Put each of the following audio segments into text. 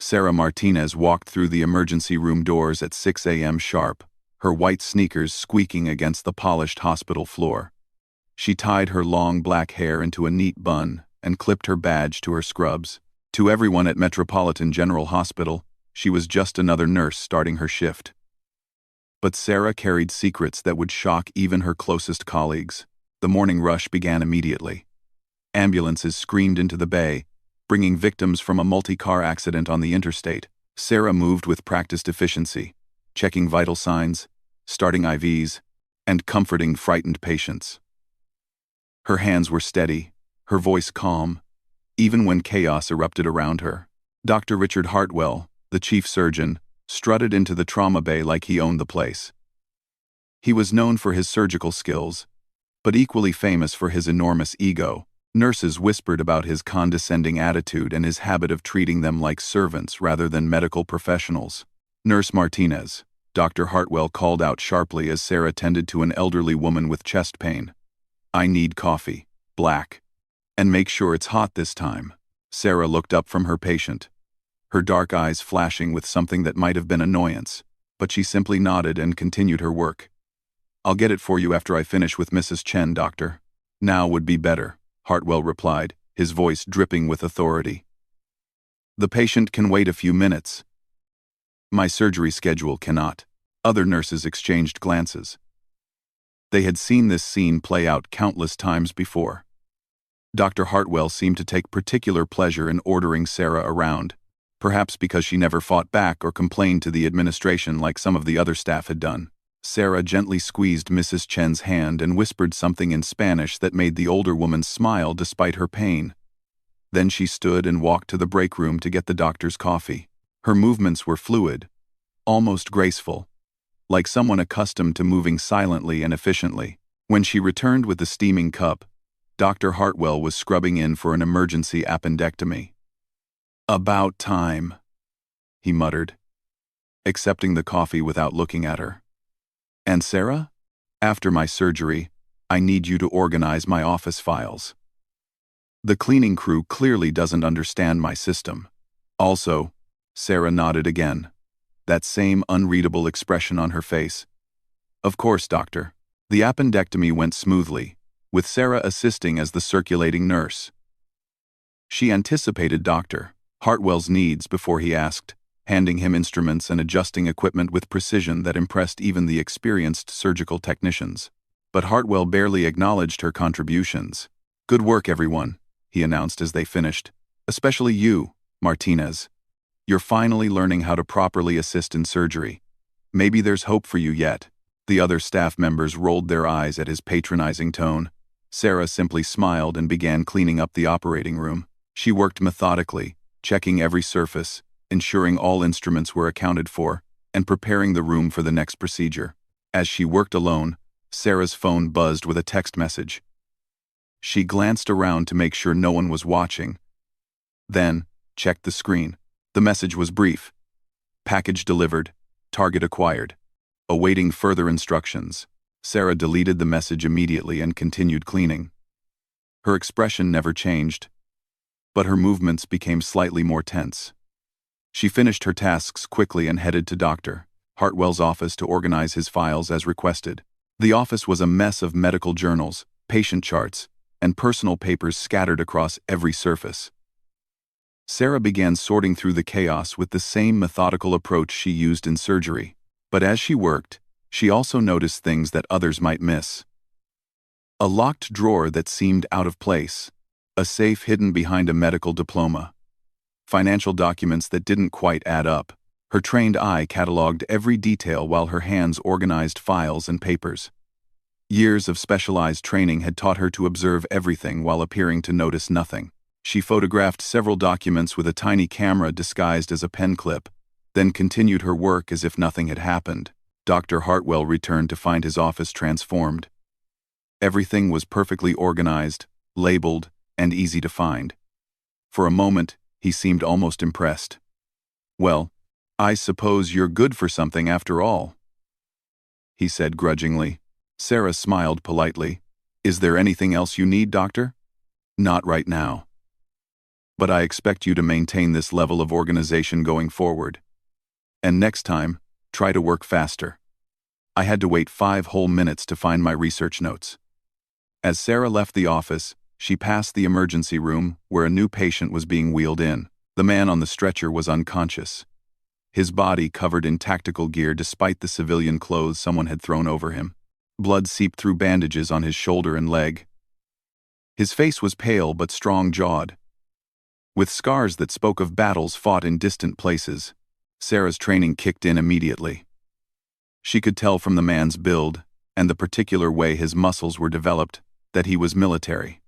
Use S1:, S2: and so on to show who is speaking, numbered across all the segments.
S1: Sarah Martinez walked through the emergency room doors at 6 a.m. sharp, her white sneakers squeaking against the polished hospital floor. She tied her long black hair into a neat bun and clipped her badge to her scrubs. To everyone at Metropolitan General Hospital, she was just another nurse starting her shift. But Sarah carried secrets that would shock even her closest colleagues. The morning rush began immediately. Ambulances screamed into the bay, bringing victims from a multi-car accident on the interstate. Sarah moved with practiced efficiency, checking vital signs, starting IVs, and comforting frightened patients. Her hands were steady, her voice calm, even when chaos erupted around her. Dr. Richard Hartwell, the chief surgeon, strutted into the trauma bay like he owned the place. He was known for his surgical skills, but equally famous for his enormous ego. Nurses whispered about his condescending attitude and his habit of treating them like servants rather than medical professionals. "Nurse Martinez," Dr. Hartwell called out sharply as Sarah tended to an elderly woman with chest pain. "I need coffee, black. And make sure it's hot this time." Sarah looked up from her patient, her dark eyes flashing with something that might have been annoyance, but she simply nodded and continued her work. "I'll get it for you after I finish with Mrs. Chen, doctor." "Now would be better," Hartwell replied, his voice dripping with authority. "The patient can wait a few minutes." "My surgery schedule cannot." Other nurses exchanged glances. They had seen this scene play out countless times before. Dr. Hartwell seemed to take particular pleasure in ordering Sarah around, perhaps because she never fought back or complained to the administration like some of the other staff had done. Sarah gently squeezed Mrs. Chen's hand and whispered something in Spanish that made the older woman smile despite her pain. Then she stood and walked to the break room to get the doctor's coffee. Her movements were fluid, almost graceful, like someone accustomed to moving silently and efficiently. When she returned with the steaming cup, Dr. Hartwell was scrubbing in for an emergency appendectomy. "About time," he muttered, accepting the coffee without looking at her. "And Sarah? After my surgery, I need you to organize my office files. The cleaning crew clearly doesn't understand my system." "Also," Sarah nodded again, that same unreadable expression on her face. "Of course, doctor." The appendectomy went smoothly, with Sarah assisting as the circulating nurse. She anticipated Dr. Hartwell's needs before he asked, handing him instruments and adjusting equipment with precision that impressed even the experienced surgical technicians. But Hartwell barely acknowledged her contributions. "Good work, everyone," he announced as they finished. "Especially you, Martinez. You're finally learning how to properly assist in surgery. Maybe there's hope for you yet." The other staff members rolled their eyes at his patronizing tone. Sarah simply smiled and began cleaning up the operating room. She worked methodically, checking every surface, ensuring all instruments were accounted for, and preparing the room for the next procedure. As she worked alone, Sarah's phone buzzed with a text message. She glanced around to make sure no one was watching, then checked the screen. The message was brief. "Package delivered. Target acquired. Awaiting further instructions." Sarah deleted the message immediately and continued cleaning. Her expression never changed, but her movements became slightly more tense. She finished her tasks quickly and headed to Dr. Hartwell's office to organize his files as requested. The office was a mess of medical journals, patient charts, and personal papers scattered across every surface. Sarah began sorting through the chaos with the same methodical approach she used in surgery. But as she worked, she also noticed things that others might miss. A locked drawer that seemed out of place, a safe hidden behind a medical diploma, financial documents that didn't quite add up. Her trained eye cataloged every detail while her hands organized files and papers. Years of specialized training had taught her to observe everything while appearing to notice nothing. She photographed several documents with a tiny camera disguised as a pen clip, then continued her work as if nothing had happened. Dr. Hartwell returned to find his office transformed. Everything was perfectly organized, labeled, and easy to find. For a moment, he seemed almost impressed. "Well, I suppose you're good for something after all," he said grudgingly. Sarah smiled politely. "Is there anything else you need, doctor?" "Not right now." but I expect you to maintain this level of organization going forward. And next time, try to work faster. I had to wait 5 whole minutes to find my research notes. As Sarah left the office, she passed the emergency room where a new patient was being wheeled in. The man on the stretcher was unconscious, his body covered in tactical gear despite the civilian clothes someone had thrown over him. Blood seeped through bandages on his shoulder and leg. His face was pale but strong-jawed, with scars that spoke of battles fought in distant places. Sarah's training kicked in immediately. She could tell from the man's build and the particular way his muscles were developed that he was military.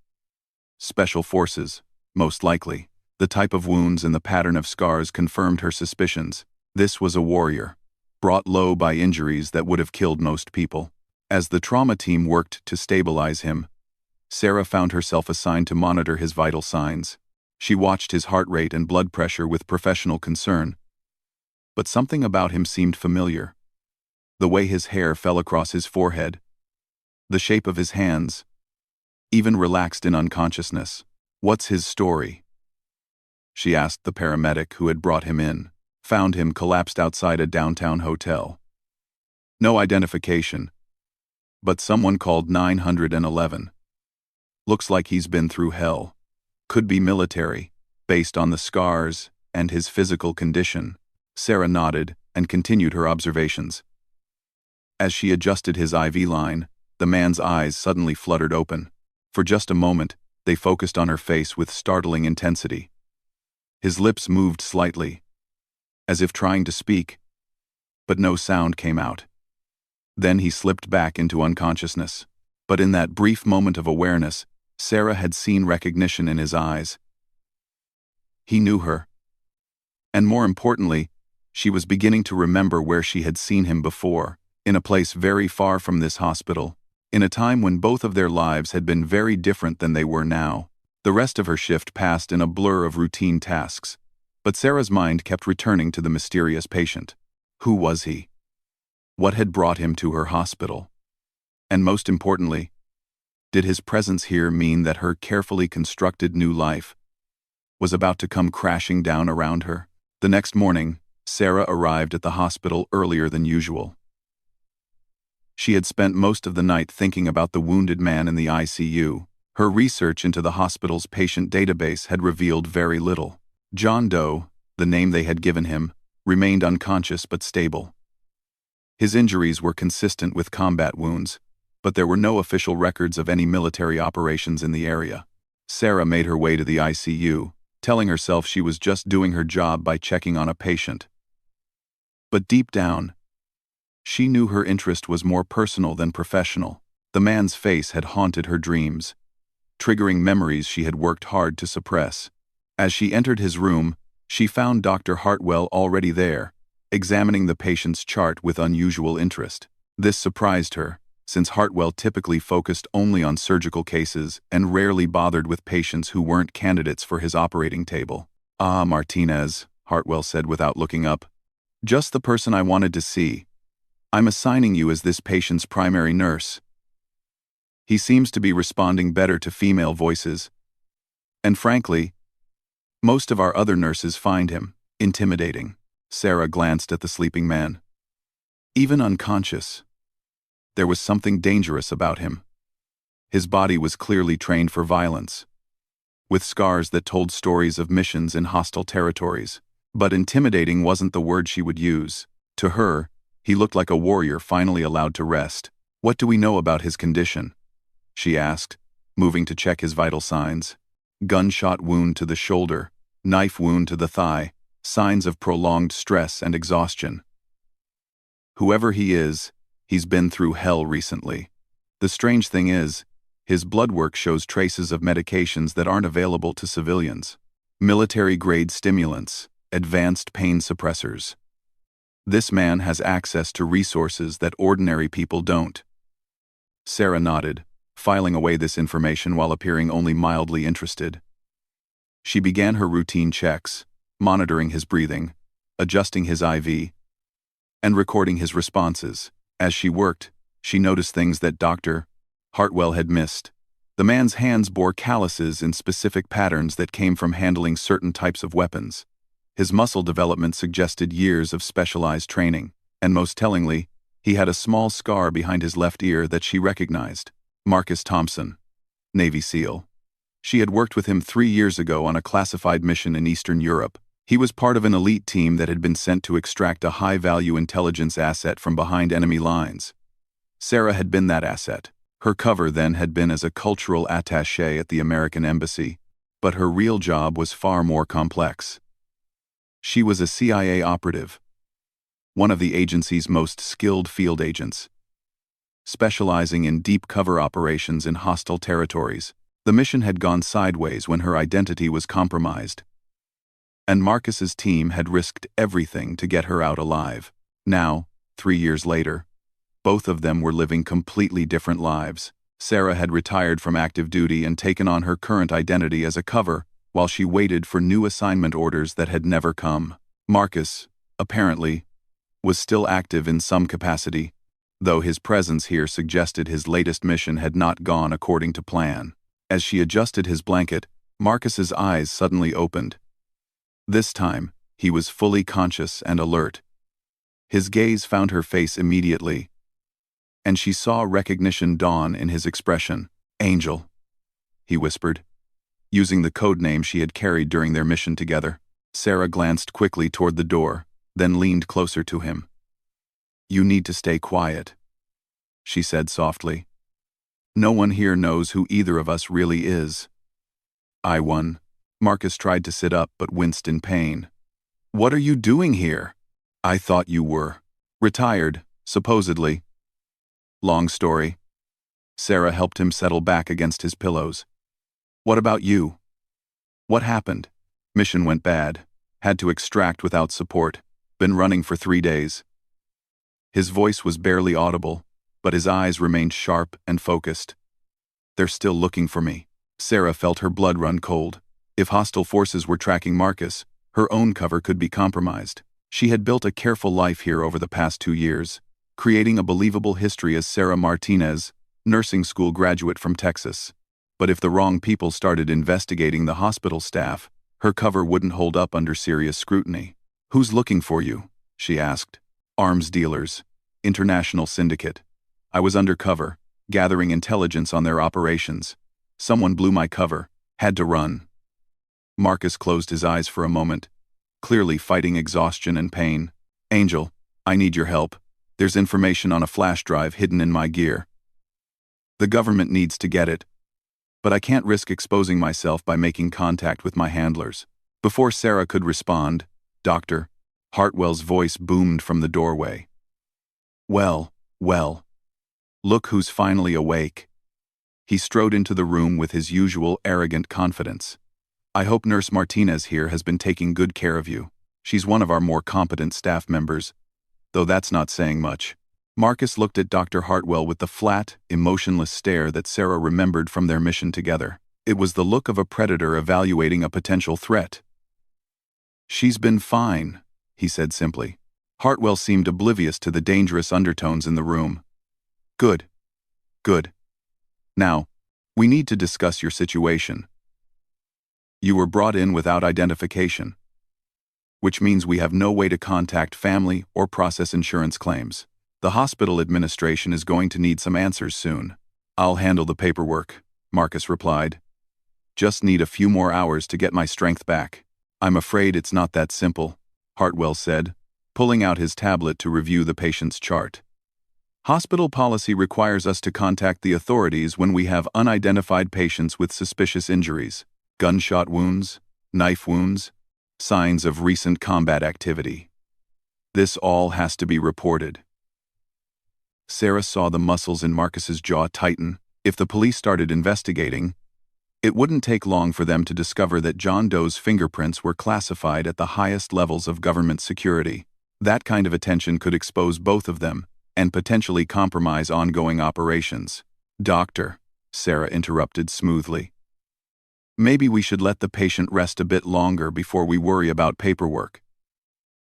S1: Special forces, most likely. The type of wounds and the pattern of scars confirmed her suspicions. This was a warrior, brought low by injuries that would have killed most people. As the trauma team worked to stabilize him, Sarah found herself assigned to monitor his vital signs. She watched his heart rate and blood pressure with professional concern. But something about him seemed familiar. The way his hair fell across his forehead, the shape of his hands, even relaxed in unconsciousness. "What's his story?" she asked the paramedic who had brought him in. Found him collapsed outside a downtown hotel. No identification, but someone called 911. Looks like he's been through hell. Could be military, based on the scars and his physical condition. Sarah nodded and continued her observations. As she adjusted his IV line, the man's eyes suddenly fluttered open. For just a moment, they focused on her face with startling intensity. His lips moved slightly, as if trying to speak, but no sound came out. Then he slipped back into unconsciousness. But in that brief moment of awareness, Sarah had seen recognition in his eyes. He knew her. And more importantly, she was beginning to remember where she had seen him before, in a place very far from this hospital, in a time when both of their lives had been very different than they were now. The rest of her shift passed in a blur of routine tasks, but Sarah's mind kept returning to the mysterious patient. Who was he? What had brought him to her hospital? And most importantly, did his presence here mean that her carefully constructed new life was about to come crashing down around her? The next morning, Sarah arrived at the hospital earlier than usual. She had spent most of the night thinking about the wounded man in the ICU. Her research into the hospital's patient database had revealed very little. John Doe, the name they had given him, remained unconscious but stable. His injuries were consistent with combat wounds, but there were no official records of any military operations in the area. Sarah made her way to the ICU, telling herself she was just doing her job by checking on a patient. But deep down, she knew her interest was more personal than professional. The man's face had haunted her dreams, triggering memories she had worked hard to suppress. As she entered his room, she found Dr. Hartwell already there, examining the patient's chart with unusual interest. This surprised her, since Hartwell typically focused only on surgical cases and rarely bothered with patients who weren't candidates for his operating table. "Ah, Martinez," Hartwell said without looking up. "Just the person I wanted to see. I'm assigning you as this patient's primary nurse. He seems to be responding better to female voices. And frankly, most of our other nurses find him intimidating." Sarah glanced at the sleeping man. Even unconscious, there was something dangerous about him. His body was clearly trained for violence, with scars that told stories of missions in hostile territories. But intimidating wasn't the word she would use. To her, he looked like a warrior finally allowed to rest. "What do we know about his condition?" she asked, moving to check his vital signs. Gunshot wound to the shoulder, knife wound to the thigh, signs of prolonged stress and exhaustion. Whoever he is, he's been through hell recently. The strange thing is, his blood work shows traces of medications that aren't available to civilians. Military-grade stimulants, advanced pain suppressors. This man has access to resources that ordinary people don't. Sarah nodded, filing away this information while appearing only mildly interested. She began her routine checks, monitoring his breathing, adjusting his IV, and recording his responses. As she worked, she noticed things that Dr. Hartwell had missed. The man's hands bore calluses in specific patterns that came from handling certain types of weapons. His muscle development suggested years of specialized training, and most tellingly, he had a small scar behind his left ear that she recognized. Marcus Thompson, Navy SEAL. She had worked with him 3 years ago on a classified mission in Eastern Europe. He was part of an elite team that had been sent to extract a high-value intelligence asset from behind enemy lines. Sarah had been that asset. Her cover then had been as a cultural attaché at the American Embassy, but her real job was far more complex. She was a CIA operative, one of the agency's most skilled field agents, specializing in deep cover operations in hostile territories. The mission had gone sideways when her identity was compromised, and Marcus's team had risked everything to get her out alive. Now, 3 years later, both of them were living completely different lives. Sarah had retired from active duty and taken on her current identity as a cover, while she waited for new assignment orders that had never come. Marcus, apparently, was still active in some capacity, though his presence here suggested his latest mission had not gone according to plan. As she adjusted his blanket, Marcus's eyes suddenly opened. This time, he was fully conscious and alert. His gaze found her face immediately, and she saw recognition dawn in his expression. "Angel," he whispered, using the code name she had carried during their mission together. Sarah glanced quickly toward the door, then leaned closer to him. "You need to stay quiet," she said softly. "No one here knows who either of us really is." I won. Marcus tried to sit up but winced in pain. "What are you doing here?" "I thought you were retired, supposedly." "Long story." Sarah helped him settle back against his pillows. "What about you? What happened?" "Mission went bad. Had to extract without support. Been running for 3 days." His voice was barely audible, but his eyes remained sharp and focused. "They're still looking for me." Sarah felt her blood run cold. If hostile forces were tracking Marcus, her own cover could be compromised. She had built a careful life here over the past 2 years, creating a believable history as Sarah Martinez, nursing school graduate from Texas. But if the wrong people started investigating the hospital staff, her cover wouldn't hold up under serious scrutiny. "Who's looking for you?" she asked. "Arms dealers. International syndicate. I was undercover, gathering intelligence on their operations. Someone blew my cover. Had to run." Marcus closed his eyes for a moment, clearly fighting exhaustion and pain. "Angel, I need your help. There's information on a flash drive hidden in my gear. The government needs to get it, but I can't risk exposing myself by making contact with my handlers." Before Sarah could respond, Dr. Hartwell's voice boomed from the doorway. Well, look who's finally awake." He strode into the room with his usual arrogant confidence. "I hope Nurse Martinez here has been taking good care of you. She's one of our more competent staff members, though that's not saying much." Marcus looked at Dr. Hartwell with the flat, emotionless stare that Sarah remembered from their mission together. It was the look of a predator evaluating a potential threat. "She's been fine," he said simply. Hartwell seemed oblivious to the dangerous undertones in the room. Good. Now, we need to discuss your situation. You were brought in without identification, which means we have no way to contact family or process insurance claims. The hospital administration is going to need some answers soon." "I'll handle the paperwork," Marcus replied. "Just need a few more hours to get my strength back." "I'm afraid it's not that simple," Hartwell said, pulling out his tablet to review the patient's chart. "Hospital policy requires us to contact the authorities when we have unidentified patients with suspicious injuries, gunshot wounds, knife wounds, signs of recent combat activity. This all has to be reported." Sarah saw the muscles in Marcus's jaw tighten. If the police started investigating, it wouldn't take long for them to discover that John Doe's fingerprints were classified at the highest levels of government security. That kind of attention could expose both of them and potentially compromise ongoing operations. "Doctor," Sarah interrupted smoothly, "maybe we should let the patient rest a bit longer before we worry about paperwork.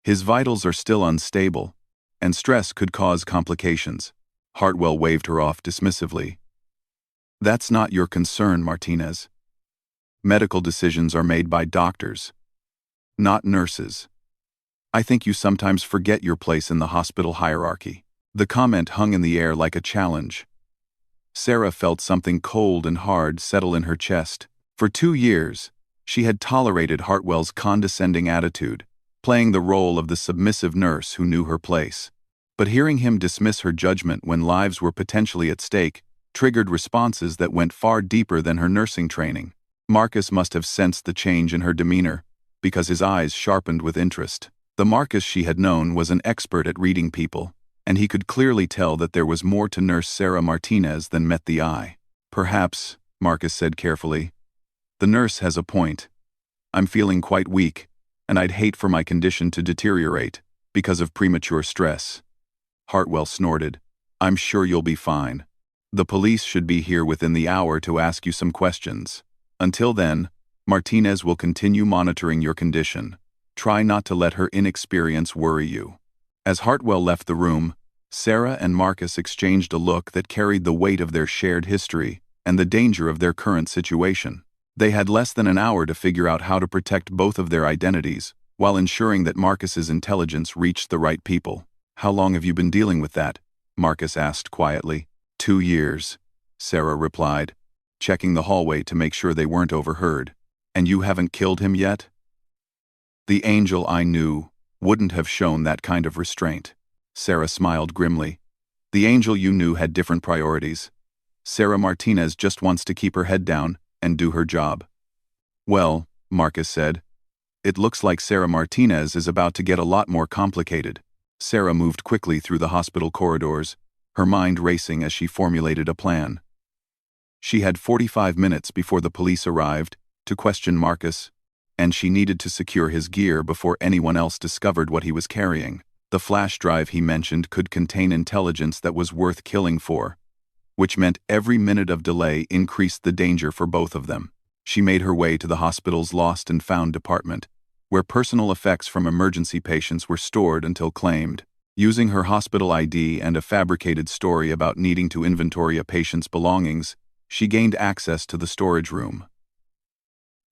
S1: His vitals are still unstable, and stress could cause complications." Hartwell waved her off dismissively. That's not your concern, Martinez. Medical decisions are made by doctors, not nurses. I think you sometimes forget your place in the hospital hierarchy. The comment hung in the air like a challenge. Sarah felt something cold and hard settle in her chest. For 2 years, she had tolerated Hartwell's condescending attitude, playing the role of the submissive nurse who knew her place. But hearing him dismiss her judgment when lives were potentially at stake triggered responses that went far deeper than her nursing training. Marcus must have sensed the change in her demeanor, because his eyes sharpened with interest. The Marcus she had known was an expert at reading people, and he could clearly tell that there was more to Nurse Sarah Martinez than met the eye. Perhaps, Marcus said carefully, the nurse has a point. I'm feeling quite weak, and I'd hate for my condition to deteriorate because of premature stress. Hartwell snorted. I'm sure you'll be fine. The police should be here within the hour to ask you some questions. Until then, Martinez will continue monitoring your condition. Try not to let her inexperience worry you. As Hartwell left the room, Sarah and Marcus exchanged a look that carried the weight of their shared history and the danger of their current situation. They had less than an hour to figure out how to protect both of their identities, while ensuring that Marcus's intelligence reached the right people. How long have you been dealing with that? Marcus asked quietly. 2 years, Sarah replied, checking the hallway to make sure they weren't overheard. And you haven't killed him yet? The angel I knew wouldn't have shown that kind of restraint. Sarah smiled grimly. The angel you knew had different priorities. Sarah Martinez just wants to keep her head down and do her job. Well, Marcus said, it looks like Sarah Martinez is about to get a lot more complicated. Sarah moved quickly through the hospital corridors, her mind racing as she formulated a plan. She had 45 minutes before the police arrived to question Marcus, and she needed to secure his gear before anyone else discovered what he was carrying. The flash drive he mentioned could contain intelligence that was worth killing for, which meant every minute of delay increased the danger for both of them. She made her way to the hospital's lost and found department, where personal effects from emergency patients were stored until claimed. Using her hospital ID and a fabricated story about needing to inventory a patient's belongings, she gained access to the storage room.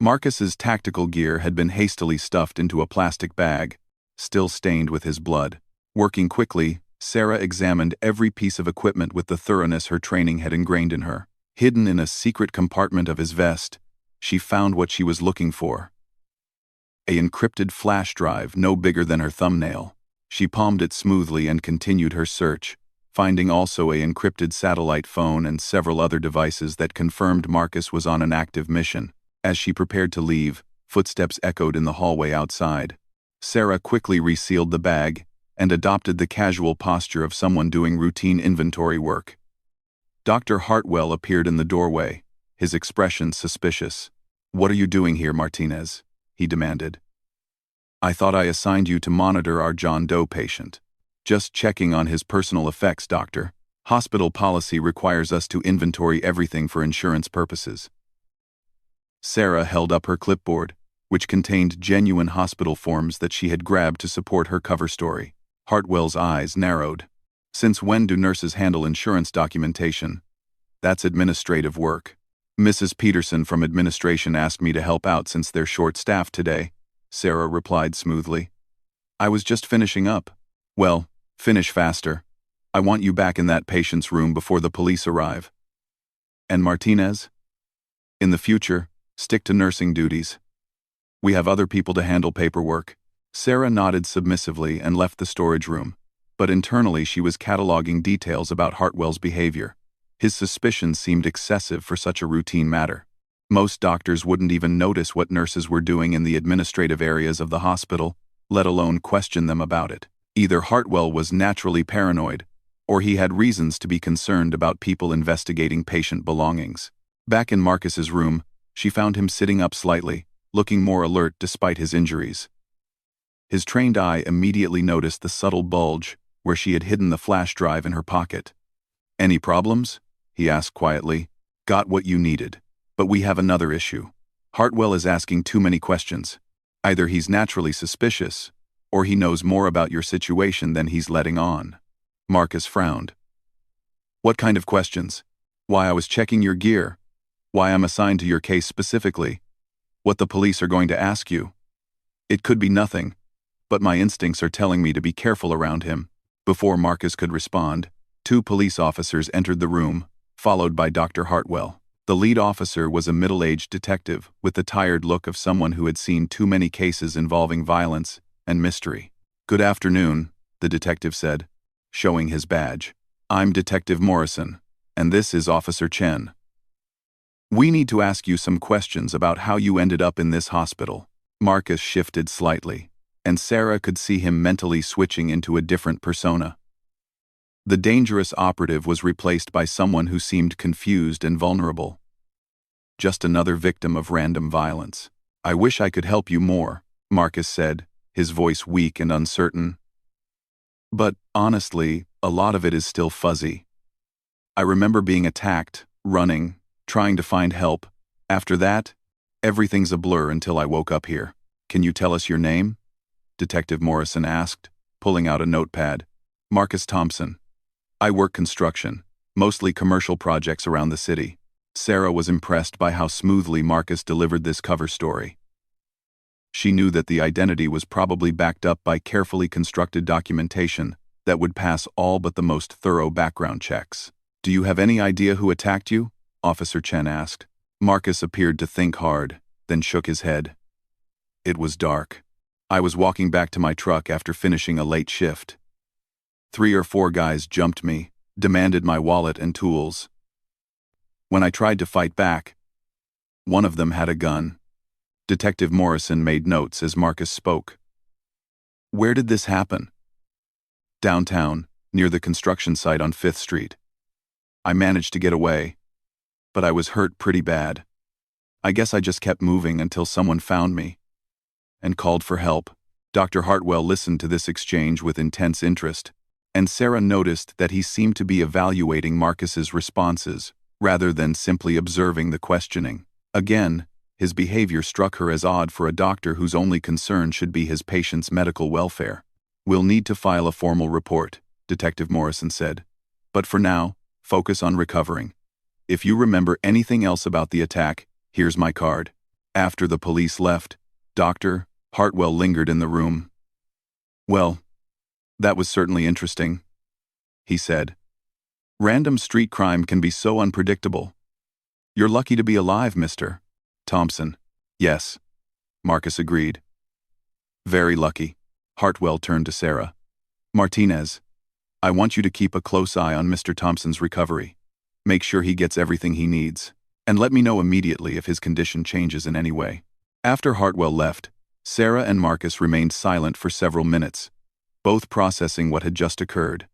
S1: Marcus's tactical gear had been hastily stuffed into a plastic bag, still stained with his blood. Working quickly, Sarah examined every piece of equipment with the thoroughness her training had ingrained in her. Hidden in a secret compartment of his vest, she found what she was looking for. An encrypted flash drive no bigger than her thumbnail. She palmed it smoothly and continued her search, finding also an encrypted satellite phone and several other devices that confirmed Marcus was on an active mission. As she prepared to leave, footsteps echoed in the hallway outside. Sarah quickly resealed the bag and adopted the casual posture of someone doing routine inventory work. Dr. Hartwell appeared in the doorway, his expression suspicious. "What are you doing here, Martinez?" he demanded. "I thought I assigned you to monitor our John Doe patient." "Just checking on his personal effects, doctor. Hospital policy requires us to inventory everything for insurance purposes." Sarah held up her clipboard, which contained genuine hospital forms that she had grabbed to support her cover story. Hartwell's eyes narrowed. "Since when do nurses handle insurance documentation?" "That's administrative work. Mrs. Peterson from administration asked me to help out since they're short-staffed today," Sarah replied smoothly. "I was just finishing up." "Well, finish faster. I want you back in that patient's room before the police arrive." "And Martinez?" "In the future, stick to nursing duties. We have other people to handle paperwork." Sarah nodded submissively and left the storage room, but internally she was cataloging details about Hartwell's behavior. His suspicions seemed excessive for such a routine matter. Most doctors wouldn't even notice what nurses were doing in the administrative areas of the hospital, let alone question them about it. Either Hartwell was naturally paranoid, or he had reasons to be concerned about people investigating patient belongings. Back in Marcus's room, she found him sitting up slightly, looking more alert despite his injuries. His trained eye immediately noticed the subtle bulge where she had hidden the flash drive in her pocket. "Any problems?" he asked quietly. "Got what you needed. But we have another issue. Hartwell is asking too many questions. Either he's naturally suspicious, or he knows more about your situation than he's letting on." Marcus frowned. "What kind of questions?" Why I was checking your gear. Why I'm assigned to your case specifically. What the police are going to ask you. It could be nothing, but my instincts are telling me to be careful around him. Before Marcus could respond, 2 police officers entered the room, followed by Dr. Hartwell. The lead officer was a middle-aged detective with the tired look of someone who had seen too many cases involving violence and mystery. "Good afternoon," the detective said, showing his badge. "I'm Detective Morrison, and this is Officer Chen. We need to ask you some questions about how you ended up in this hospital." Marcus shifted slightly, and Sarah could see him mentally switching into a different persona. The dangerous operative was replaced by someone who seemed confused and vulnerable. Just another victim of random violence. "I wish I could help you more," Marcus said, his voice weak and uncertain. "But, honestly, a lot of it is still fuzzy. I remember being attacked, running, trying to find help. After that, everything's a blur until I woke up here." "Can you tell us your name?" Detective Morrison asked, pulling out a notepad. "Marcus Thompson. I work construction, mostly commercial projects around the city." Sarah was impressed by how smoothly Marcus delivered this cover story. She knew that the identity was probably backed up by carefully constructed documentation that would pass all but the most thorough background checks. "Do you have any idea who attacked you?" Officer Chen asked. Marcus appeared to think hard, then shook his head. "It was dark. I was walking back to my truck after finishing a late shift. 3 or 4 guys jumped me, demanded my wallet and tools. When I tried to fight back, one of them had a gun." Detective Morrison made notes as Marcus spoke. "Where did this happen?" "Downtown, near the construction site on 5th Street. I managed to get away, but I was hurt pretty bad. I guess I just kept moving until someone found me and called for help." Dr. Hartwell listened to this exchange with intense interest, and Sarah noticed that he seemed to be evaluating Marcus's responses rather than simply observing the questioning. Again, his behavior struck her as odd for a doctor whose only concern should be his patient's medical welfare. "We'll need to file a formal report," Detective Morrison said. "But for now, focus on recovering. If you remember anything else about the attack, here's my card." After the police left, Dr. Hartwell lingered in the room. "Well, that was certainly interesting," he said. "Random street crime can be so unpredictable. You're lucky to be alive, Mr. Thompson." "Yes," Marcus agreed. "Very lucky." Hartwell turned to Sarah. "Martinez, I want you to keep a close eye on Mr. Thompson's recovery. Make sure he gets everything he needs, and let me know immediately if his condition changes in any way." After Hartwell left, Sarah and Marcus remained silent for several minutes, both processing what had just occurred.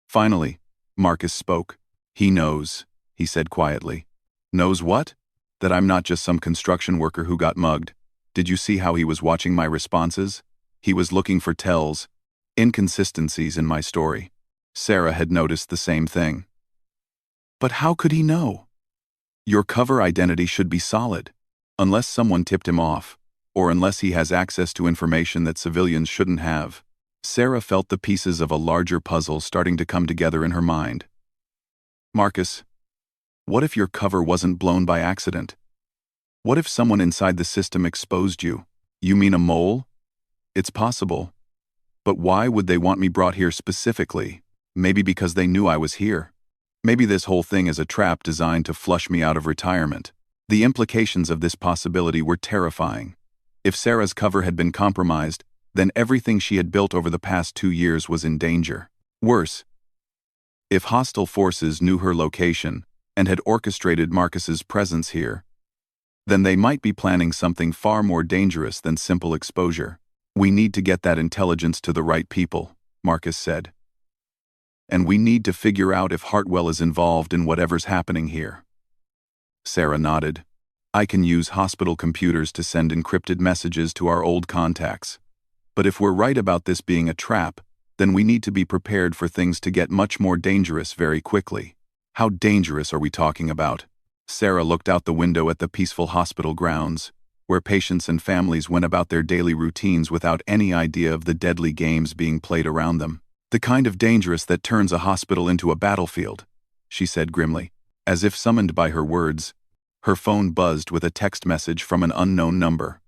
S1: Finally, Marcus spoke. "He knows," he said quietly. "Knows what?" "That I'm not just some construction worker who got mugged. Did you see how he was watching my responses? He was looking for tells, inconsistencies in my story." Sarah had noticed the same thing. "But how could he know? Your cover identity should be solid. Unless someone tipped him off, or unless he has access to information that civilians shouldn't have." Sarah felt the pieces of a larger puzzle starting to come together in her mind. "Marcus, what if your cover wasn't blown by accident? What if someone inside the system exposed you?" "You mean a mole?" "It's possible. But why would they want me brought here specifically? Maybe because they knew I was here. Maybe this whole thing is a trap designed to flush me out of retirement." The implications of this possibility were terrifying. If Sarah's cover had been compromised, then everything she had built over the past 2 years was in danger. Worse, if hostile forces knew her location and had orchestrated Marcus's presence here, then they might be planning something far more dangerous than simple exposure. "We need to get that intelligence to the right people," Marcus said. "And we need to figure out if Hartwell is involved in whatever's happening here." Sarah nodded. "I can use hospital computers to send encrypted messages to our old contacts. But if we're right about this being a trap, then we need to be prepared for things to get much more dangerous very quickly." "How dangerous are we talking about?" Sarah looked out the window at the peaceful hospital grounds, where patients and families went about their daily routines without any idea of the deadly games being played around them. "The kind of dangerous that turns a hospital into a battlefield," she said grimly. As if summoned by her words, her phone buzzed with a text message from an unknown number.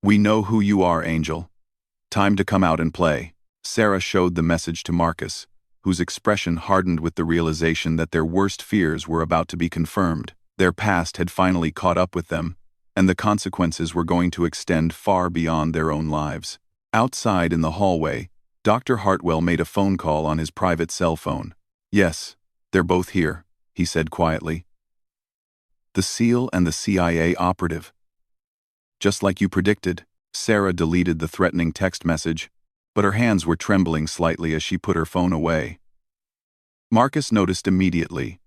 S1: "We know who you are, Angel. Time to come out and play." Sarah showed the message to Marcus, whose expression hardened with the realization that their worst fears were about to be confirmed. Their past had finally caught up with them, and the consequences were going to extend far beyond their own lives. Outside in the hallway, Dr. Hartwell made a phone call on his private cell phone. "Yes, they're both here," he said quietly. "The SEAL and the CIA operative." "Just like you predicted." Sarah deleted the threatening text message, but her hands were trembling slightly as she put her phone away. Marcus noticed immediately,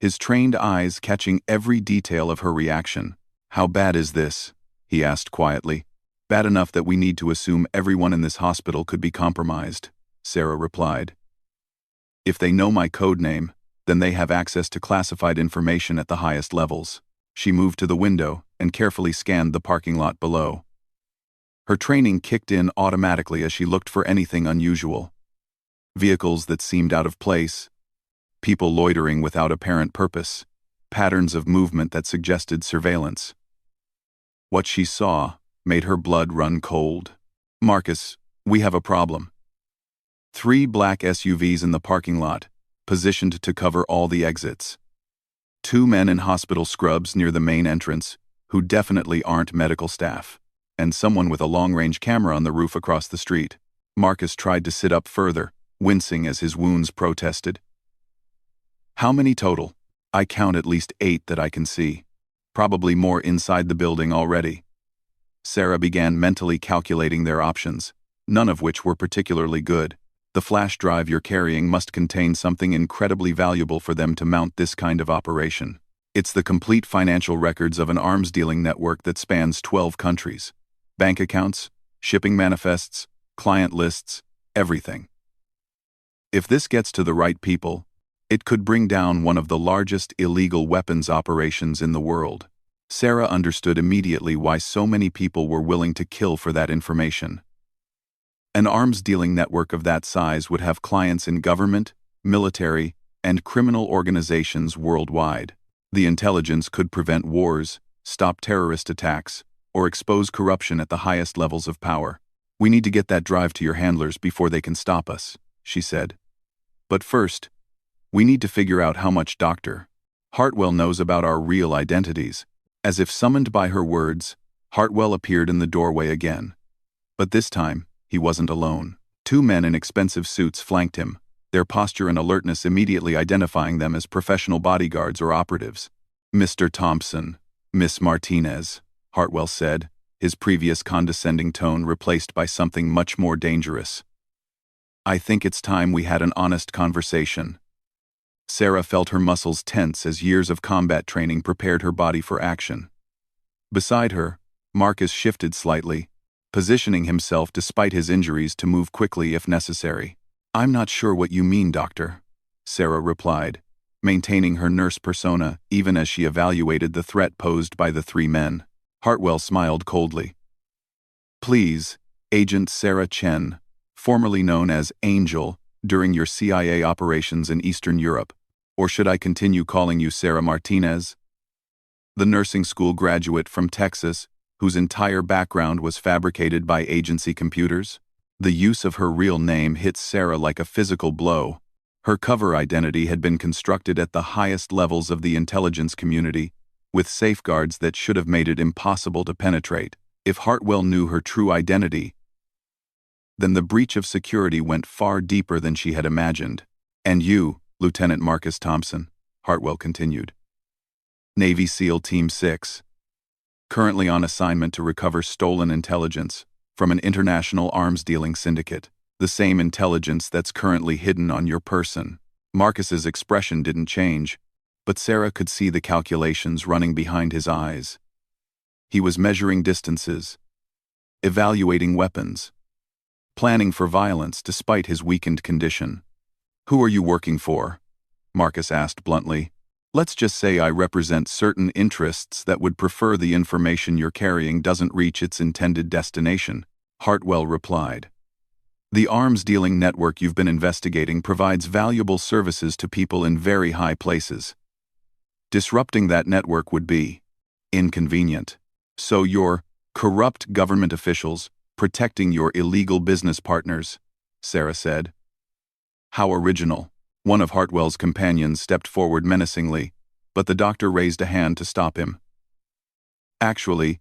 S1: his trained eyes catching every detail of her reaction. "How bad is this?" he asked quietly. "Bad enough that we need to assume everyone in this hospital could be compromised," Sarah replied. "If they know my code name, then they have access to classified information at the highest levels." She moved to the window and carefully scanned the parking lot below. Her training kicked in automatically as she looked for anything unusual. Vehicles that seemed out of place, people loitering without apparent purpose, patterns of movement that suggested surveillance. What she saw made her blood run cold. "Marcus, we have a problem." 3 black SUVs in the parking lot, positioned to cover all the exits. 2 men in hospital scrubs near the main entrance, who definitely aren't medical staff, and someone with a long-range camera on the roof across the street. Marcus tried to sit up further, wincing as his wounds protested. "How many total?" "I count at least 8 that I can see. Probably more inside the building already." Sarah began mentally calculating their options, none of which were particularly good. The flash drive you're carrying must contain something incredibly valuable for them to mount this kind of operation. It's the complete financial records of an arms-dealing network that spans 12 countries. Bank accounts, shipping manifests, client lists, everything. If this gets to the right people, it could bring down one of the largest illegal weapons operations in the world. Sarah understood immediately why so many people were willing to kill for that information. An arms-dealing network of that size would have clients in government, military, and criminal organizations worldwide. The intelligence could prevent wars, stop terrorist attacks, or expose corruption at the highest levels of power. "We need to get that drive to your handlers before they can stop us," she said. "But first, we need to figure out how much Dr. Hartwell knows about our real identities." As if summoned by her words, Hartwell appeared in the doorway again. But this time, he wasn't alone. 2 men in expensive suits flanked him, their posture and alertness immediately identifying them as professional bodyguards or operatives. "Mr. Thompson, Miss Martinez," Hartwell said, his previous condescending tone replaced by something much more dangerous. "I think it's time we had an honest conversation." Sarah felt her muscles tense as years of combat training prepared her body for action. Beside her, Marcus shifted slightly, positioning himself despite his injuries to move quickly if necessary. "I'm not sure what you mean, Doctor," Sarah replied, maintaining her nurse persona even as she evaluated the threat posed by the 3 men. Hartwell smiled coldly. "Please, Agent Sarah Chen, formerly known as Angel, during your CIA operations in Eastern Europe, or should I continue calling you Sarah Martinez?" The nursing school graduate from Texas, whose entire background was fabricated by agency computers. The use of her real name hit Sarah like a physical blow. Her cover identity had been constructed at the highest levels of the intelligence community, with safeguards that should have made it impossible to penetrate. If Hartwell knew her true identity, then the breach of security went far deeper than she had imagined. "And you, Lieutenant Marcus Thompson," Hartwell continued. "Navy SEAL Team 6. Currently on assignment to recover stolen intelligence from an international arms-dealing syndicate. The same intelligence that's currently hidden on your person." Marcus's expression didn't change, but Sarah could see the calculations running behind his eyes. He was measuring distances, evaluating weapons, planning for violence despite his weakened condition. "Who are you working for?" Marcus asked bluntly. "Let's just say I represent certain interests that would prefer the information you're carrying doesn't reach its intended destination," Hartwell replied. "The arms-dealing network you've been investigating provides valuable services to people in very high places. Disrupting that network would be inconvenient. So you're corrupt government officials protecting your illegal business partners, Sarah said. How original. One of Hartwell's companions stepped forward menacingly, but the doctor raised a hand to stop him. Actually,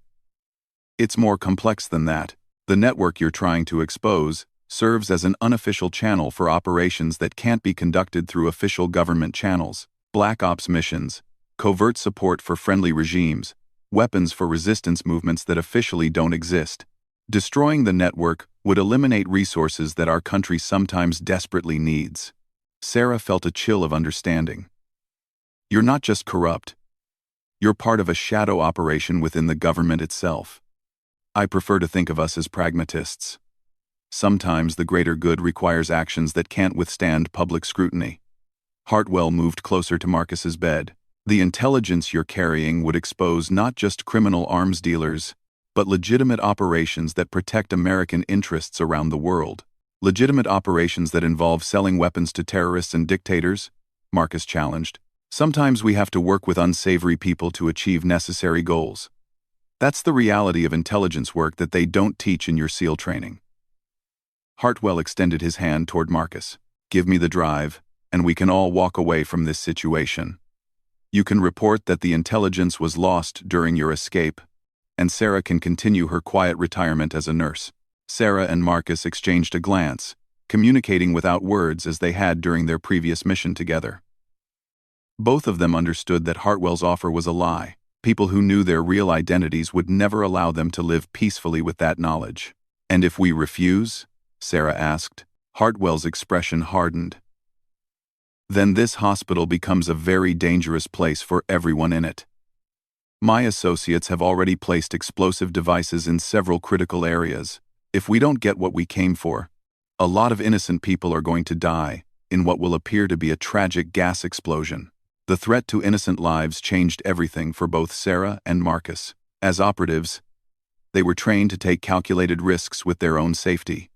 S1: it's more complex than that. The network you're trying to expose serves as an unofficial channel for operations that can't be conducted through official government channels. Black ops missions, covert support for friendly regimes, weapons for resistance movements that officially don't exist. Destroying the network would eliminate resources that our country sometimes desperately needs. Sarah felt a chill of understanding. You're not just corrupt. You're part of a shadow operation within the government itself. I prefer to think of us as pragmatists. Sometimes the greater good requires actions that can't withstand public scrutiny. Hartwell moved closer to Marcus's bed. The intelligence you're carrying would expose not just criminal arms dealers, but legitimate operations that protect American interests around the world. Legitimate operations that involve selling weapons to terrorists and dictators, Marcus challenged. Sometimes we have to work with unsavory people to achieve necessary goals. That's the reality of intelligence work that they don't teach in your SEAL training. Hartwell extended his hand toward Marcus. Give me the drive, and we can all walk away from this situation. You can report that the intelligence was lost during your escape, and Sarah can continue her quiet retirement as a nurse. Sarah and Marcus exchanged a glance, communicating without words as they had during their previous mission together. Both of them understood that Hartwell's offer was a lie. People who knew their real identities would never allow them to live peacefully with that knowledge. And if we refuse? Sarah asked. Hartwell's expression hardened. Then this hospital becomes a very dangerous place for everyone in it. My associates have already placed explosive devices in several critical areas. If we don't get what we came for, a lot of innocent people are going to die in what will appear to be a tragic gas explosion. The threat to innocent lives changed everything for both Sarah and Marcus. As operatives, they were trained to take calculated risks with their own safety.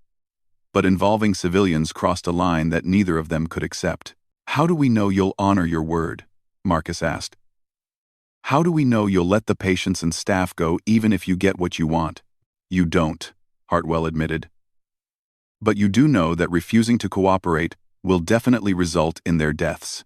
S1: But involving civilians crossed a line that neither of them could accept. How do we know you'll honor your word? Marcus asked. How do we know you'll let the patients and staff go even if you get what you want? You don't, Hartwell admitted. But you do know that refusing to cooperate will definitely result in their deaths.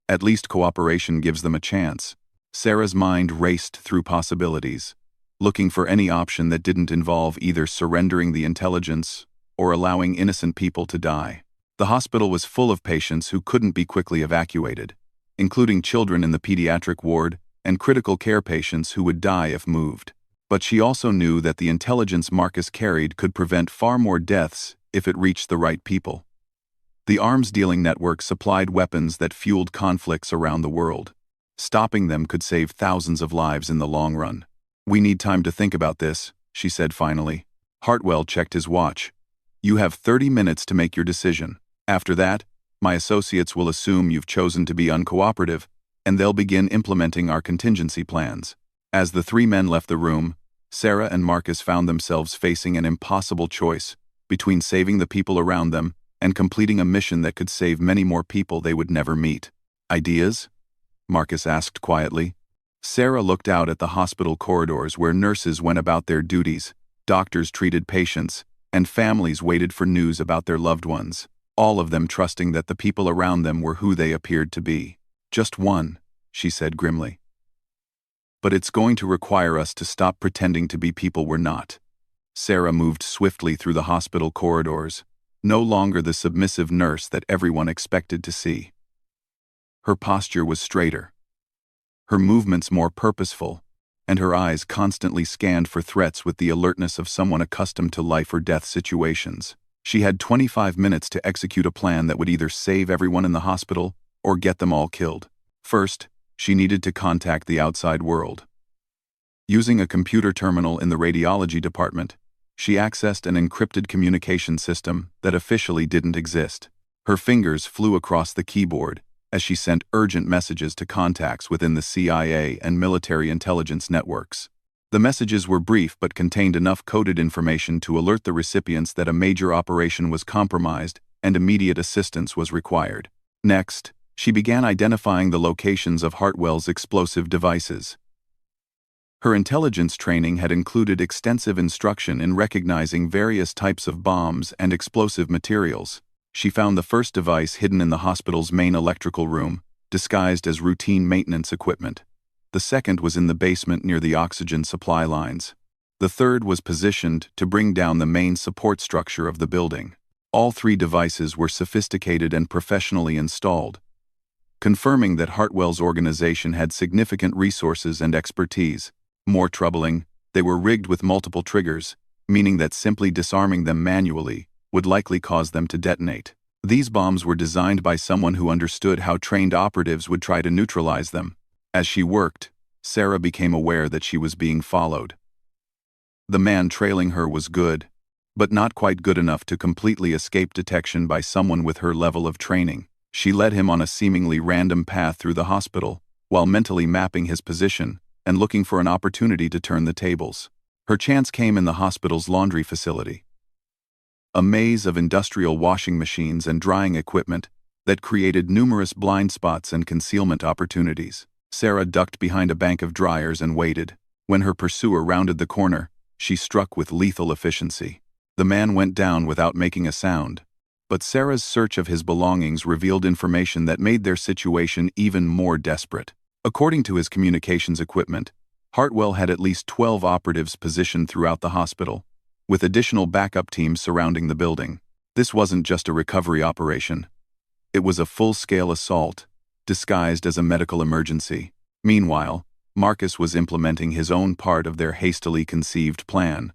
S1: At least cooperation gives them a chance. Sarah's mind raced through possibilities, looking for any option that didn't involve either surrendering the intelligence or allowing innocent people to die. The hospital was full of patients who couldn't be quickly evacuated, including children in the pediatric ward and critical care patients who would die if moved. But she also knew that the intelligence Marcus carried could prevent far more deaths if it reached the right people. The arms-dealing network supplied weapons that fueled conflicts around the world. Stopping them could save thousands of lives in the long run. We need time to think about this, she said finally. Hartwell checked his watch. You have 30 minutes to make your decision. After that, my associates will assume you've chosen to be uncooperative, and they'll begin implementing our contingency plans. As the three men left the room, Sarah and Marcus found themselves facing an impossible choice between saving the people around them and completing a mission that could save many more people they would never meet. Ideas? Marcus asked quietly. Sarah looked out at the hospital corridors where nurses went about their duties, doctors treated patients, and families waited for news about their loved ones, all of them trusting that the people around them were who they appeared to be. Just one, she said grimly. But it's going to require us to stop pretending to be people we're not. Sarah moved swiftly through the hospital corridors, no longer the submissive nurse that everyone expected to see. Her posture was straighter, her movements more purposeful, and her eyes constantly scanned for threats with the alertness of someone accustomed to life or death situations. She had 25 minutes to execute a plan that would either save everyone in the hospital or get them all killed. First, she needed to contact the outside world. Using a computer terminal in the radiology department, she accessed an encrypted communication system that officially didn't exist. Her fingers flew across the keyboard as she sent urgent messages to contacts within the CIA and military intelligence networks. The messages were brief but contained enough coded information to alert the recipients that a major operation was compromised and immediate assistance was required. Next, She began identifying the locations of Hartwell's explosive devices. Her intelligence training had included extensive instruction in recognizing various types of bombs and explosive materials. She found the first device hidden in the hospital's main electrical room, disguised as routine maintenance equipment. The second was in the basement near the oxygen supply lines. The third was positioned to bring down the main support structure of the building. All three devices were sophisticated and professionally installed, confirming that Hartwell's organization had significant resources and expertise. More troubling, they were rigged with multiple triggers, meaning that simply disarming them manually would likely cause them to detonate. These bombs were designed by someone who understood how trained operatives would try to neutralize them. As she worked, Sarah became aware that she was being followed. The man trailing her was good, but not quite good enough to completely escape detection by someone with her level of training. She led him on a seemingly random path through the hospital, while mentally mapping his position and looking for an opportunity to turn the tables. Her chance came in the hospital's laundry facility. A maze of industrial washing machines and drying equipment that created numerous blind spots and concealment opportunities. Sarah ducked behind a bank of dryers and waited. When her pursuer rounded the corner, she struck with lethal efficiency. The man went down without making a sound, but Sarah's search of his belongings revealed information that made their situation even more desperate. According to his communications equipment, Hartwell had at least 12 operatives positioned throughout the hospital, with additional backup teams surrounding the building. This wasn't just a recovery operation. It was a full-scale assault, disguised as a medical emergency. Meanwhile, Marcus was implementing his own part of their hastily conceived plan.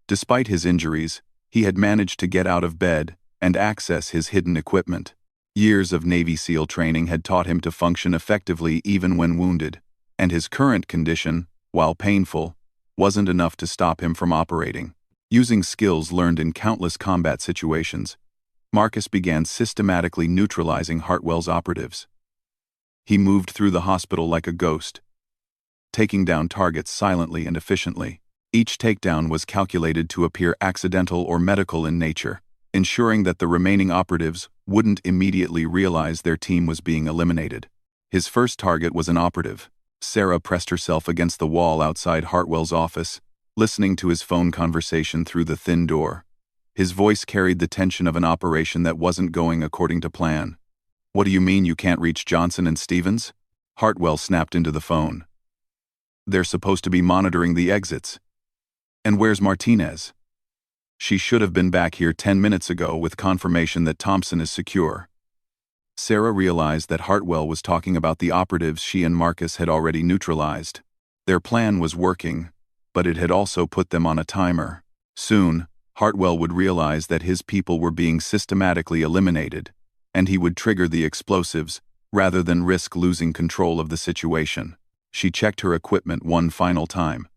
S1: Despite his injuries, he had managed to get out of bed and access his hidden equipment. Years of Navy SEAL training had taught him to function effectively even when wounded, and his current condition, while painful, wasn't enough to stop him from operating. Using skills learned in countless combat situations, Marcus began systematically neutralizing Hartwell's operatives. He moved through the hospital like a ghost, taking down targets silently and efficiently. Each takedown was calculated to appear accidental or medical in nature, ensuring that the remaining operatives wouldn't immediately realize their team was being eliminated. His first target was an operative. Sarah pressed herself against the wall outside Hartwell's office, listening to his phone conversation through the thin door. His voice carried the tension of an operation that wasn't going according to plan. "What do you mean you can't reach Johnson and Stevens?" Hartwell snapped into the phone. "They're supposed to be monitoring the exits. And where's Martinez? She should have been back here 10 minutes ago with confirmation that Thompson is secure." Sarah realized that Hartwell was talking about the operatives she and Marcus had already neutralized. Their plan was working, but it had also put them on a timer. Soon, Hartwell would realize that his people were being systematically eliminated, and he would trigger the explosives rather than risk losing control of the situation. She checked her equipment one final time.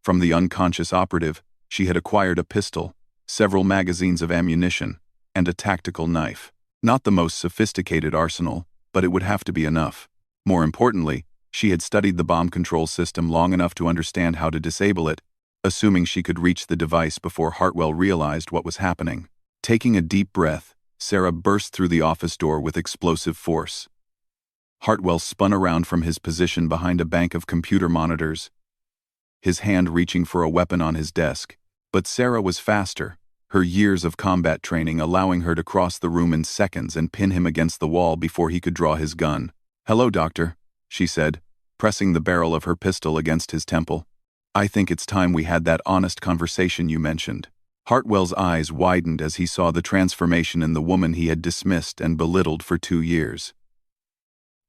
S1: From the unconscious operative, she had acquired a pistol, several magazines of ammunition, and a tactical knife. Not the most sophisticated arsenal, but it would have to be enough. More importantly, she had studied the bomb control system long enough to understand how to disable it, assuming she could reach the device before Hartwell realized what was happening. Taking a deep breath, Sarah burst through the office door with explosive force. Hartwell spun around from his position behind a bank of computer monitors, his hand reaching for a weapon on his desk. But Sarah was faster, her years of combat training allowing her to cross the room in seconds and pin him against the wall before he could draw his gun. "Hello, Doctor," she said, pressing the barrel of her pistol against his temple. "I think it's time we had that honest conversation you mentioned." Hartwell's eyes widened as he saw the transformation in the woman he had dismissed and belittled for 2 years.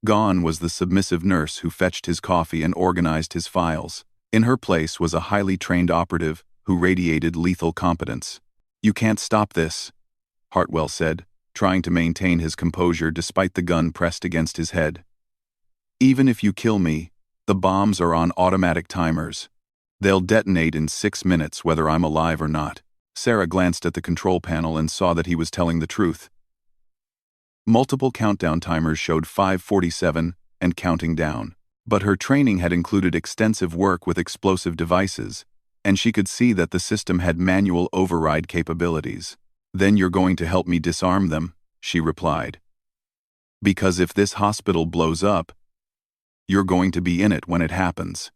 S1: Gone was the submissive nurse who fetched his coffee and organized his files. In her place was a highly trained operative who radiated lethal competence. "You can't stop this," Hartwell said, trying to maintain his composure despite the gun pressed against his head. "Even if you kill me, the bombs are on automatic timers. They'll detonate in 6 minutes whether I'm alive or not." Sarah glanced at the control panel and saw that he was telling the truth. Multiple countdown timers showed 5:47 and counting down. But her training had included extensive work with explosive devices, and she could see that the system had manual override capabilities. "Then you're going to help me disarm them," she replied. Because if this hospital blows up, you're going to be in it when it happens.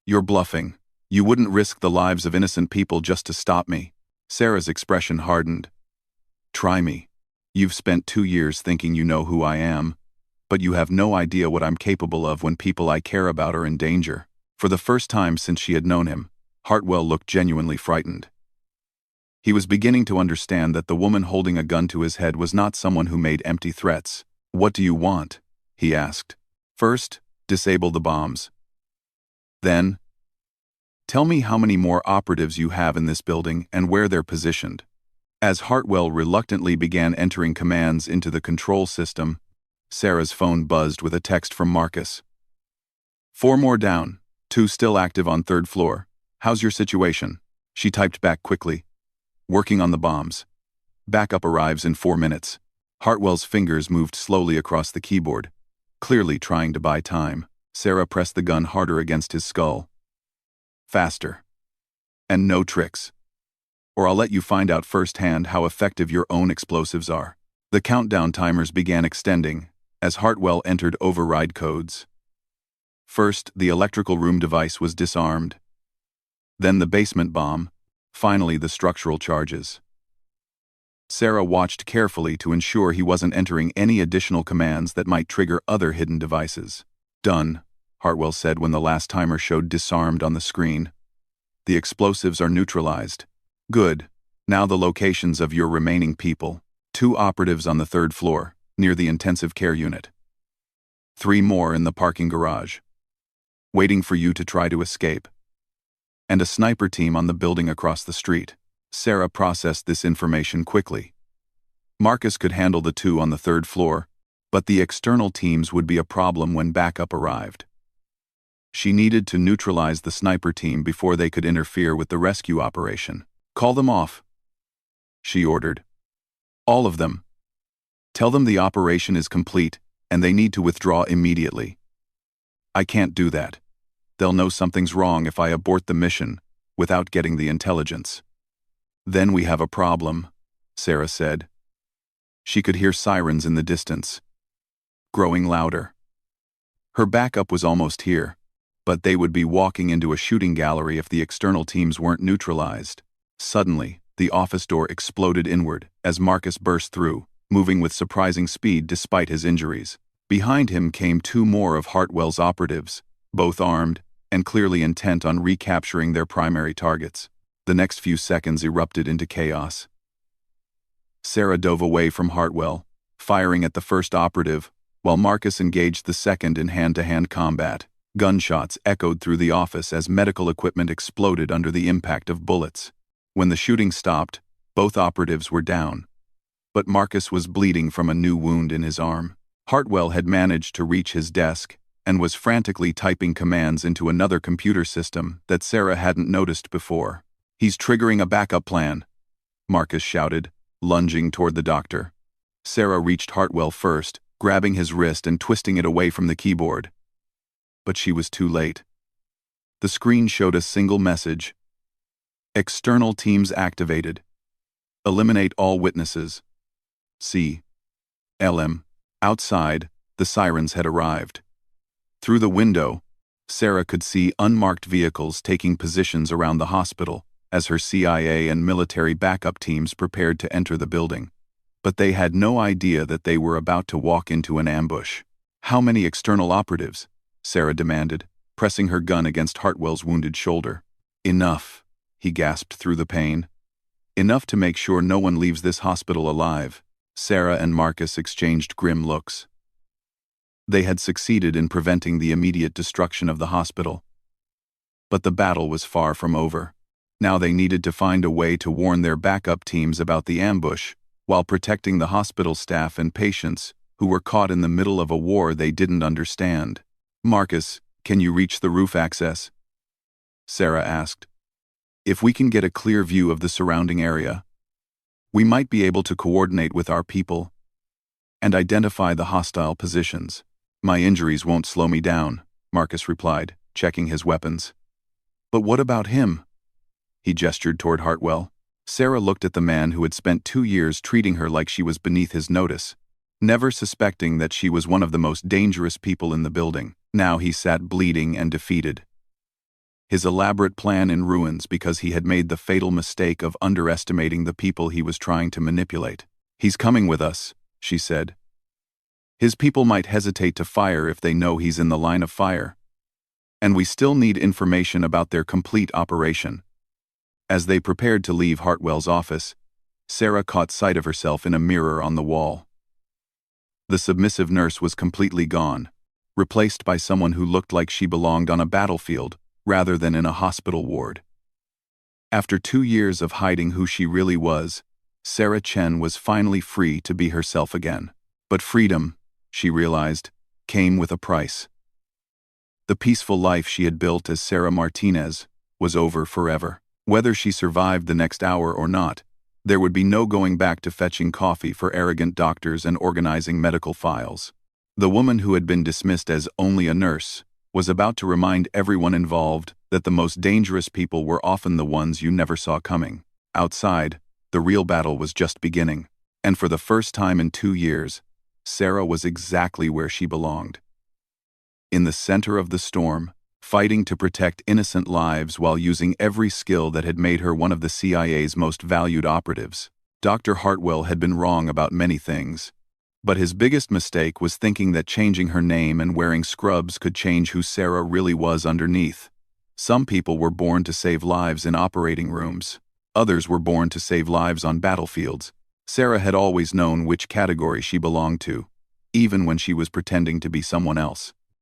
S1: You're bluffing. You wouldn't risk the lives of innocent people just to stop me. Sarah's expression hardened. Try me. You've spent 2 years thinking you know who I am, but you have no idea what I'm capable of when people I care about are in danger. For the first time since she had known him, Hartwell looked genuinely frightened. He was beginning to understand that the woman holding a gun to his head was not someone who made empty threats. What do you want? He asked. First, disable the bombs. Then, tell me how many more operatives you have in this building and where they're positioned. As Hartwell reluctantly began entering commands into the control system, Sarah's phone buzzed with a text from Marcus. 4 more down, 2 still active on 3rd floor. How's your situation? She typed back quickly. Working on the bombs. Backup arrives in 4 minutes. Hartwell's fingers moved slowly across the keyboard, clearly trying to buy time. Sarah pressed the gun harder against his skull. Faster. And no tricks. Or I'll let you find out firsthand how effective your own explosives are. The countdown timers began extending as Hartwell entered override codes. First, the electrical room device was disarmed. Then the basement bomb. Finally, the structural charges. Sarah watched carefully to ensure he wasn't entering any additional commands that might trigger other hidden devices. Done, Hartwell said when the last timer showed disarmed on the screen. The explosives are neutralized. Good. Now the locations of your remaining people. 2 operatives on the 3rd floor, near the intensive care unit. 3 more in the parking garage, waiting for you to try to escape. And a sniper team on the building across the street. Sarah processed this information quickly. Marcus could handle the 2 on the 3rd floor, but the external teams would be a problem when backup arrived. She needed to neutralize the sniper team before they could interfere with the rescue operation. Call them off, she ordered. All of them. Tell them the operation is complete and they need to withdraw immediately. I can't do that. They'll know something's wrong if I abort the mission without getting the intelligence. Then we have a problem, Sarah said. She could hear sirens in the distance, growing louder. Her backup was almost here, but they would be walking into a shooting gallery if the external teams weren't neutralized. Suddenly, the office door exploded inward as Marcus burst through, moving with surprising speed despite his injuries. Behind him came 2 more of Hartwell's operatives, both armed and clearly intent on recapturing their primary targets. The next few seconds erupted into chaos. Sarah dove away from Hartwell, firing at the first operative, while Marcus engaged the second in hand-to-hand combat. Gunshots echoed through the office as medical equipment exploded under the impact of bullets. When the shooting stopped, both operatives were down, but Marcus was bleeding from a new wound in his arm. Hartwell had managed to reach his desk and was frantically typing commands into another computer system that Sarah hadn't noticed before. He's triggering a backup plan, Marcus shouted, lunging toward the doctor. Sarah reached Hartwell first, grabbing his wrist and twisting it away from the keyboard. But she was too late. The screen showed a single message. External teams activated. Eliminate all witnesses. C. LM. Outside, the sirens had arrived. Through the window, Sarah could see unmarked vehicles taking positions around the hospital as her CIA and military backup teams prepared to enter the building. But they had no idea that they were about to walk into an ambush. How many external operatives? Sarah demanded, pressing her gun against Hartwell's wounded shoulder. Enough, he gasped through the pain. Enough to make sure no one leaves this hospital alive. Sarah and Marcus exchanged grim looks. They had succeeded in preventing the immediate destruction of the hospital. But the battle was far from over. Now they needed to find a way to warn their backup teams about the ambush, while protecting the hospital staff and patients who were caught in the middle of a war they didn't understand. Marcus, can you reach the roof access? Sarah asked. If we can get a clear view of the surrounding area, we might be able to coordinate with our people and identify the hostile positions. My injuries won't slow me down, Marcus replied, checking his weapons. But what about him? He gestured toward Hartwell. Sarah looked at the man who had spent 2 years treating her like she was beneath his notice. never suspecting that she was one of the most dangerous people in the building. Now he sat bleeding and defeated, his elaborate plan in ruins because he had made the fatal mistake of underestimating the people he was trying to manipulate. "He's coming with us," she said. "His people might hesitate to fire if they know he's in the line of fire. And we still need information about their complete operation." As they prepared to leave Hartwell's office, Sarah caught sight of herself in a mirror on the wall. The submissive nurse was completely gone, replaced by someone who looked like she belonged on a battlefield rather than in a hospital ward. After 2 years of hiding who she really was, Sarah Chen was finally free to be herself again. But freedom, she realized, came with a price. The peaceful life she had built as Sarah Martinez was over forever. Whether she survived the next hour or not, there would be no going back to fetching coffee for arrogant doctors and organizing medical files. The woman who had been dismissed as only a nurse was about to remind everyone involved that the most dangerous people were often the ones you never saw coming. Outside, the real battle was just beginning, and for the first time in 2 years, Sarah was exactly where she belonged. In the center of the storm, fighting to protect innocent lives while using every skill that had made her one of the CIA's most valued operatives. Dr. Hartwell had been wrong about many things, but his biggest mistake was thinking that changing her name and wearing scrubs could change who Sarah really was underneath. Some people were born to save lives in operating rooms. Others were born to save lives on battlefields. Sarah had always known which category she belonged to, even when she was pretending to be someone else.